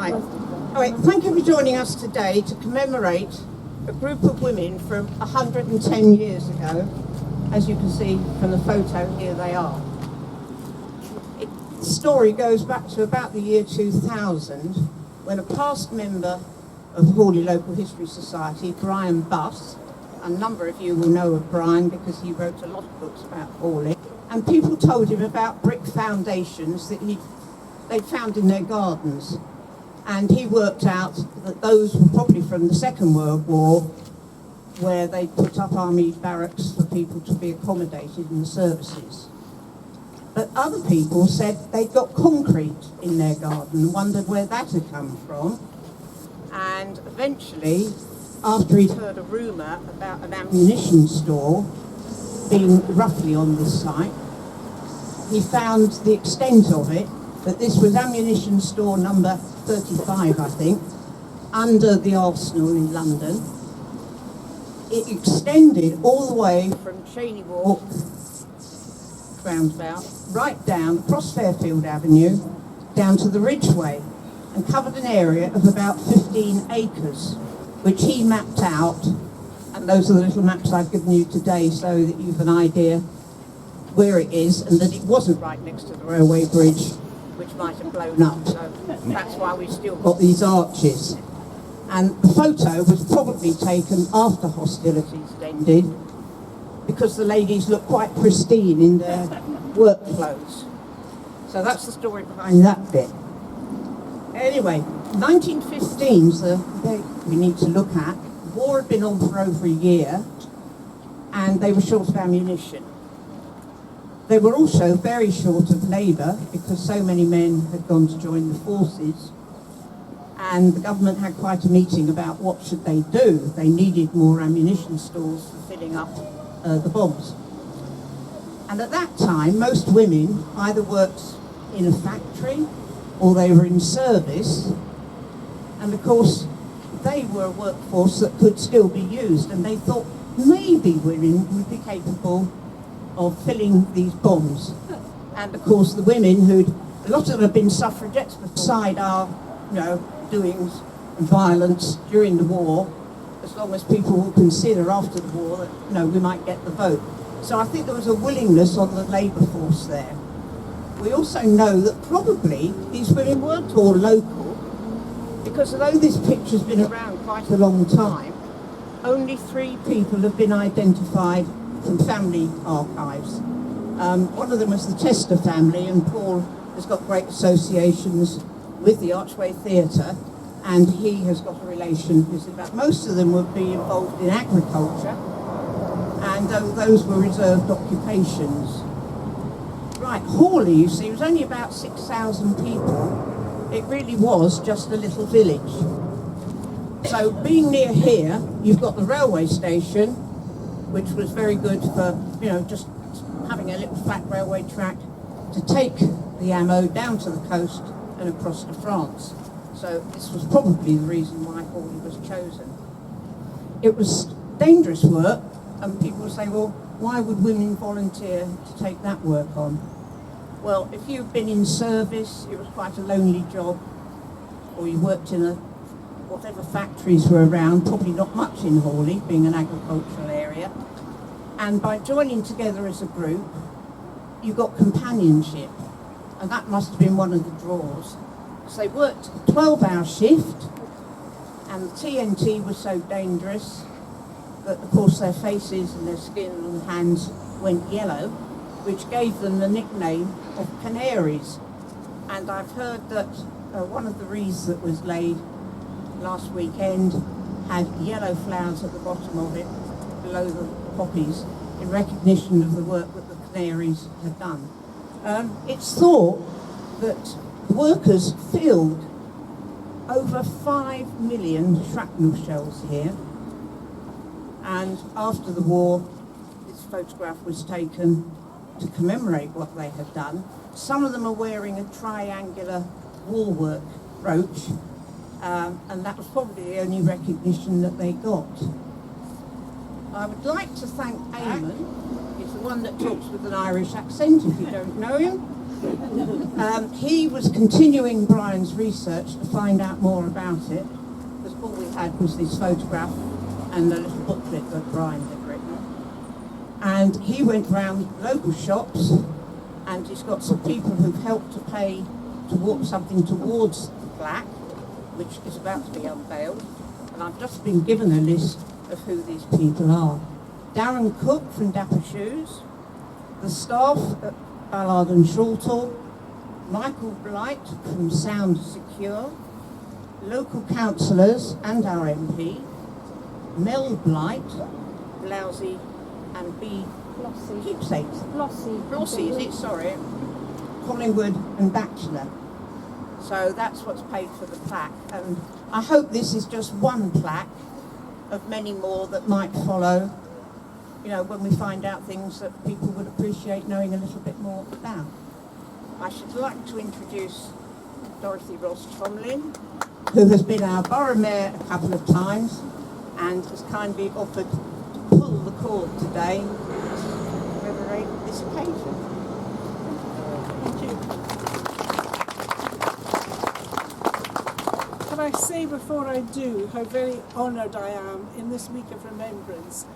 Right. All right, thank you for joining us today to commemorate a group of women from 110 years ago. As you can see from the photo, here they are. The story goes back to about the year 2000, when a past member of Horley Local History Society, Brian Buss, a number of you will know of Brian because he wrote a lot of books about Horley, and people told him about brick foundations that they'd found in their gardens. And he worked out that those were probably from the Second World War, where they put up army barracks for people to be accommodated in the services. But other people said they'd got concrete in their garden and wondered where that had come from. And eventually, after he'd heard a rumour about an ammunition store being roughly on this site, he found the extent of it, that this was ammunition store number 35, I think, under the Arsenal in London. It extended all the way from Cheney Walk, roundabout, right down across Fairfield Avenue, down to the Ridgeway, and covered an area of about 15 acres, which he mapped out, and those are the little maps I've given you today so that you've an idea where it is, and that it wasn't right next to the railway bridge, which might have blown up, so that's why we've still got these arches. And the photo was probably taken after hostilities had ended, because the ladies look quite pristine in their work clothes. So that's the story behind that bit. Anyway, 1915 is the date we need to look at. The war had been on for over a year, and they were short of ammunition. They were also very short of labour, because so many men had gone to join the forces, and the government had quite a meeting about what should they do. They needed more ammunition stores for filling up the bombs. And at that time, most women either worked in a factory or they were in service, and of course they were a workforce that could still be used, and they thought maybe women would be capable of filling these bombs. And of course the women a lot of them have been suffragettes beside our, doings and violence during the war, as long as people will consider after the war that, we might get the vote. So I think there was a willingness on the labour force there. We also know that probably these women weren't all local, because although this picture's been around quite a long time, only 3 people have been identified from family archives. One of them was the Chester family, and Paul has got great associations with the Archway Theatre, and he has got a relation. Most of them would be involved in agriculture, and those were reserved occupations. Right, Horley, you see, was only about 6,000 people. It really was just a little village. So being near here, you've got the railway station, which was very good for, just having a little flat railway track to take the ammo down to the coast and across to France. So this was probably the reason why Horley was chosen. It was dangerous work, and people would say, well, why would women volunteer to take that work on? Well, if you've been in service, it was quite a lonely job, or you worked in whatever factories were around, probably not much in Horley, being an agricultural area. And by joining together as a group, you got companionship, and that must have been one of the draws. So they worked a 12-hour shift, and the TNT was so dangerous that, of course, their faces and their skin and hands went yellow, which gave them the nickname of canaries. And I've heard that one of the wreaths that was laid last weekend had yellow flowers at the bottom of it, below the poppies, in recognition of the work that the canaries had done. It's thought that workers filled over 5 million shrapnel shells here, and after the war this photograph was taken to commemorate what they had done. Some of them are wearing a triangular woolwork brooch, and that was probably the only recognition that they got. I would like to thank Eamon. He's the one that talks with an Irish accent, if you don't know him. He was continuing Brian's research to find out more about it, because all we had was this photograph and the little booklet that Brian had written. And he went round local shops, and he's got some people who've helped to pay to walk something towards the plaque, which is about to be unveiled. And I've just been given a list of who these people are. Darren Cook from Dapper Shoes, the staff at Ballard and Shortall, Michael Blight from Sound Secure, local councillors and our MP, Mel Blight, Blousy and B. Glossy. Keepsakes. Glossy, is it? Sorry. Collingwood and Bachelor. So that's what's paid for the plaque. And I hope this is just one plaque of many more that might follow, you know, when we find out things that people would appreciate knowing a little bit more about. I should like to introduce Dorothy Ross-Tomlin, who has been our borough mayor a couple of times and has kindly offered to pull the cord today to commemorate this occasion. Thank you. Can I say before I do how very honoured I am in this week of remembrance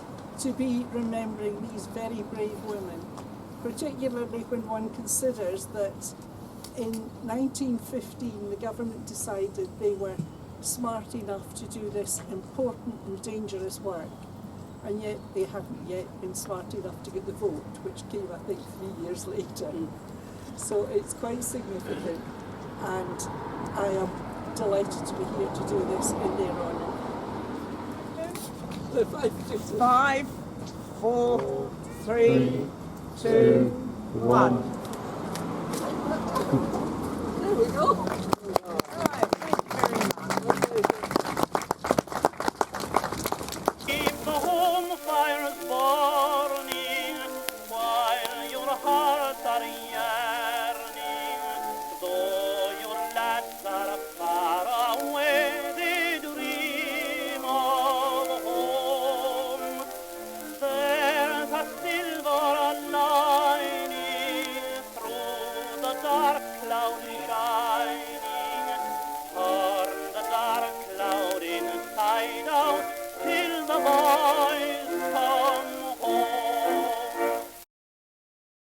to be remembering these very brave women, particularly when one considers that in 1915 the government decided they were smart enough to do this important and dangerous work, and yet they haven't yet been smart enough to get the vote, which came I think 3 years later. So it's quite significant, and I am delighted to be here to do this in their honour. The 5, 4, 3, 2, 1. There we go. Right, thank you very much. Keep the home fires burning while your hearts are yearning. Though your lads are far away, they dream of home. There's a silver lining through the dark cloudy